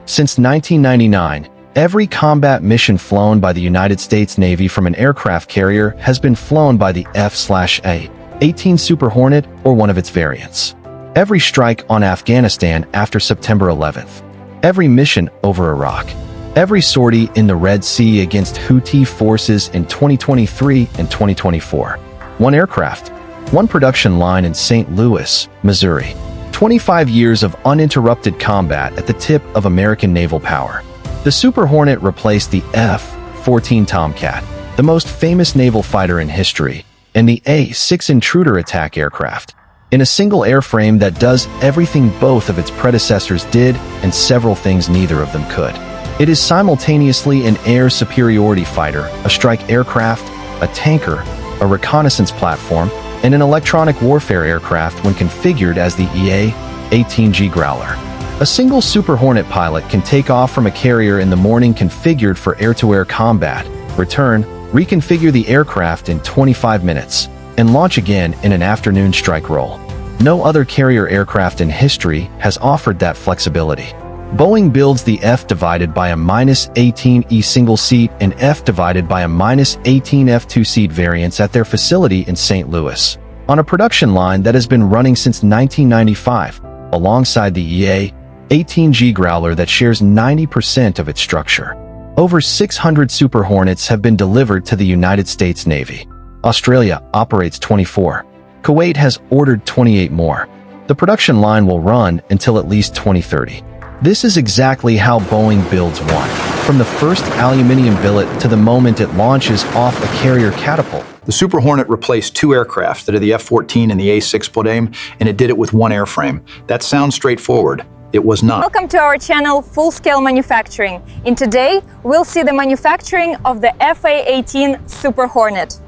Since 1999, every combat mission flown by the United States Navy from an aircraft carrier has been flown by the A-18 Super Hornet or one of its variants. Every strike on Afghanistan after September 11th. Every mission over Iraq. Every sortie in the Red Sea against Houthi forces in 2023 and 2024. One aircraft, one production line in St. Louis, Missouri. 25 years of uninterrupted combat at the tip of American naval power. The Super Hornet replaced the F-14 Tomcat, the most famous naval fighter in history, and the A-6 Intruder attack aircraft, in a single airframe that does everything both of its predecessors did and several things neither of them could. It is simultaneously an air superiority fighter, a strike aircraft, a tanker, a reconnaissance platform, and an electronic warfare aircraft when configured as the A-18G Growler. A single Super Hornet pilot can take off from a carrier in the morning configured for air-to-air combat, return, reconfigure the aircraft in 25 minutes, and launch again in an afternoon strike role. No other carrier aircraft in history has offered that flexibility. Boeing builds the F divided by a -18E single seat and F divided by a -18F two-seat variants at their facility in St. Louis, on a production line that has been running since 1995, alongside the A-18G Growler that shares 90% of its structure. Over 600 Super Hornets have been delivered to the United States Navy. Australia operates 24. Kuwait has ordered 28 more. The production line will run until at least 2030. This is exactly how Boeing builds one, from the first aluminium billet to the moment it launches off a carrier catapult. The Super Hornet replaced two aircraft that are the F-14 and the A-6 Intruder, and it did it with one airframe. That sounds straightforward. It was not. Welcome to our channel, Full Scale Manufacturing. And today, we'll see the manufacturing of the A-18 Super Hornet.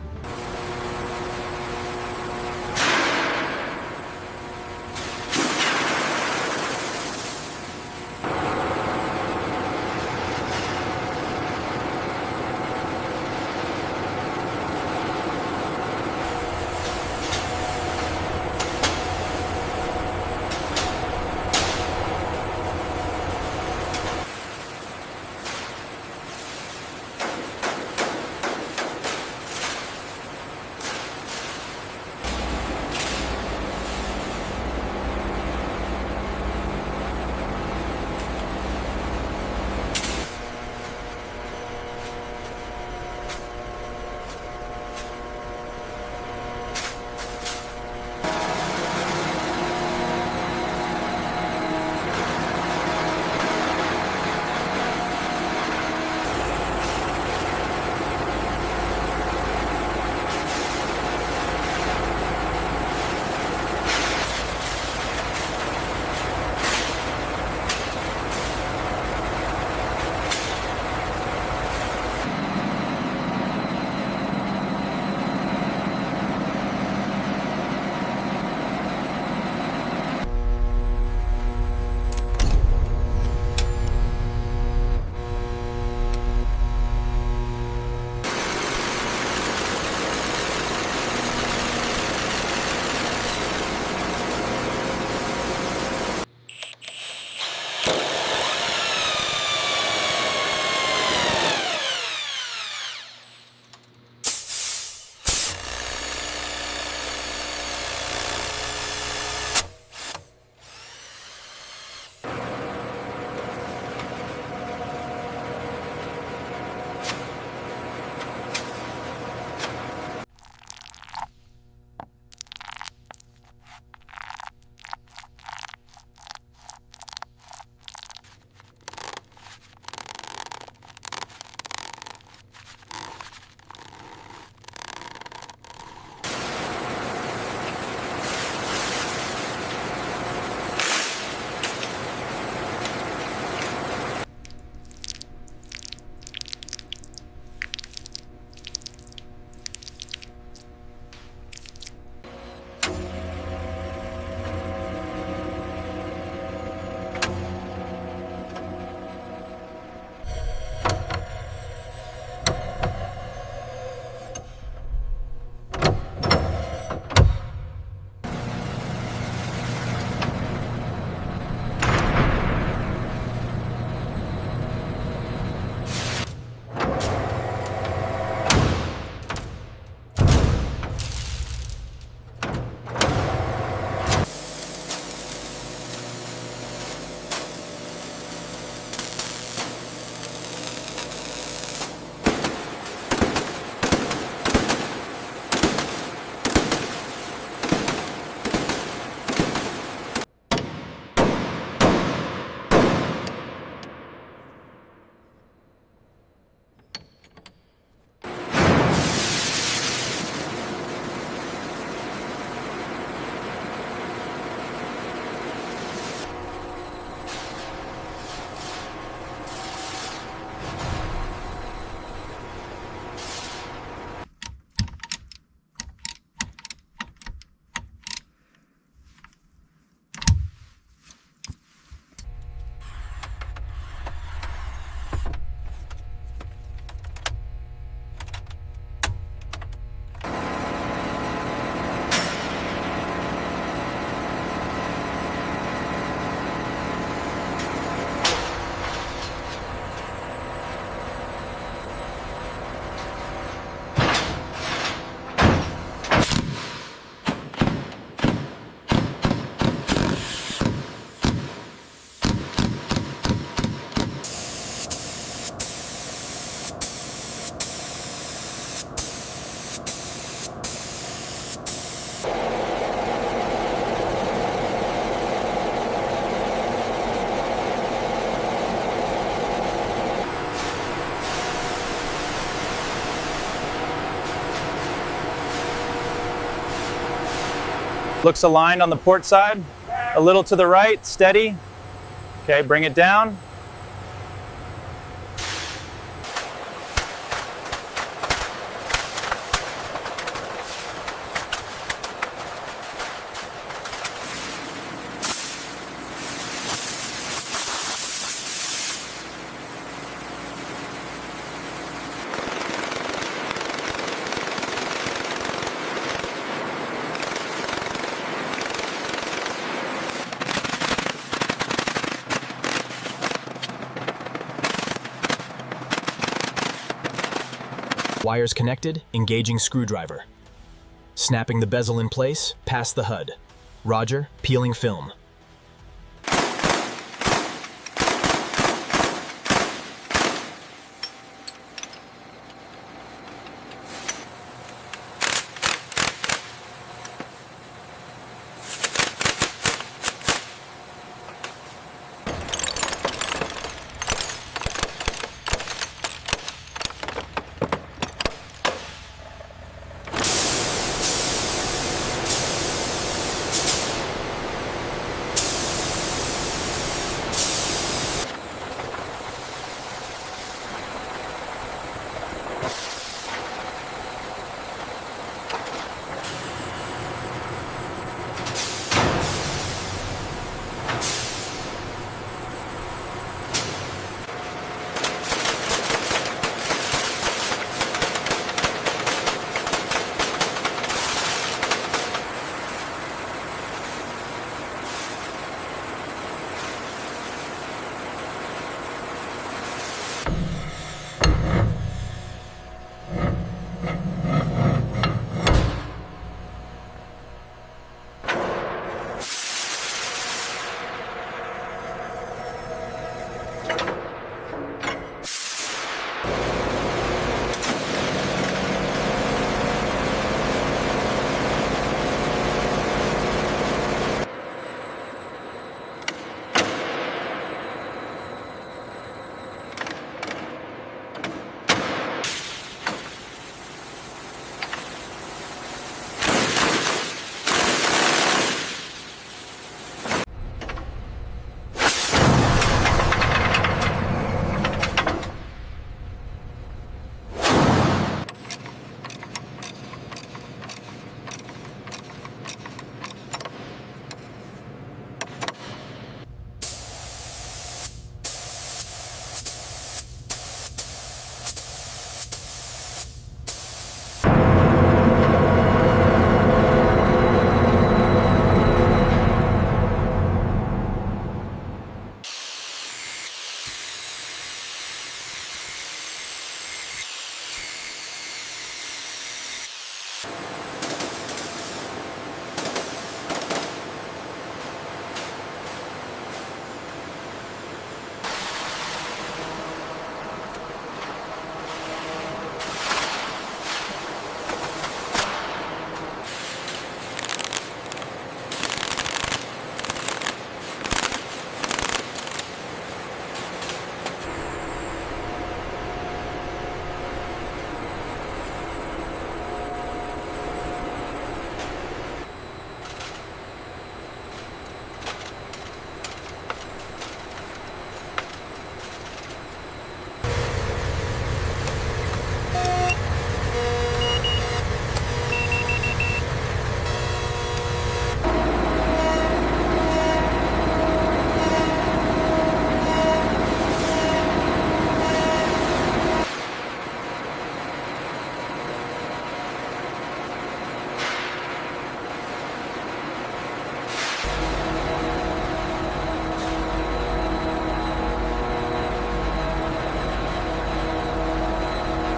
Looks aligned on the port side. A little to the right, steady. Okay, bring it down. Wires connected, engaging screwdriver. Snapping the bezel in place, past the HUD. Roger, peeling film.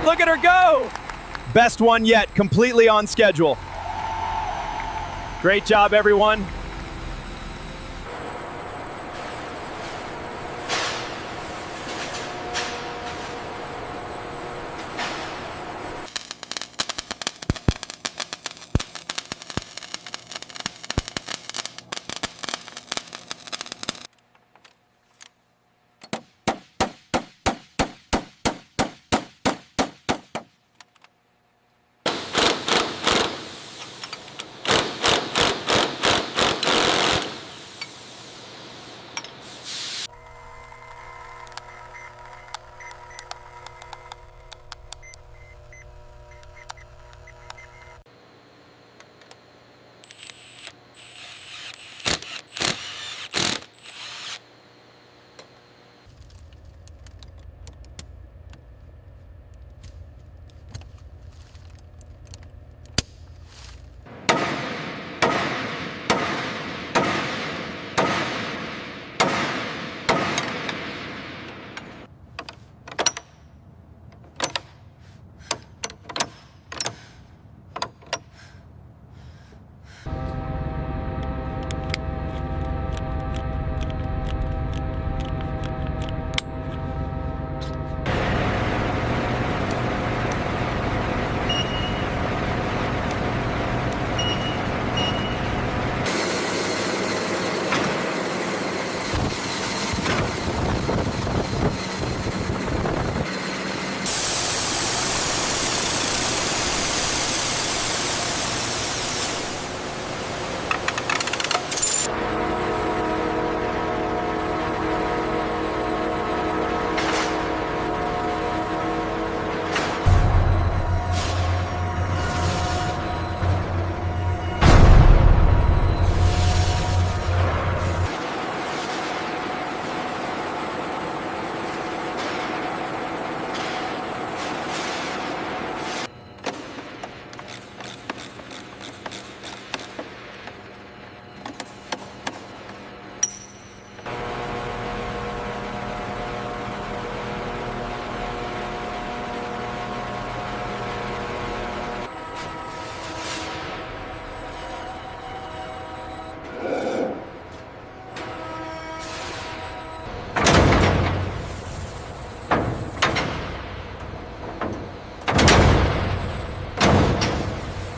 Look at her go! Best one yet, completely on schedule. Great job, everyone.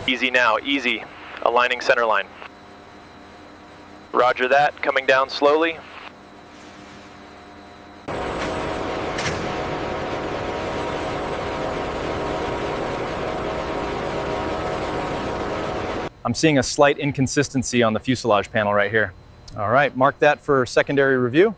Easy now, easy. Aligning center line. Roger that, coming down slowly. I'm seeing a slight inconsistency on the fuselage panel right here. All right, mark that for secondary review.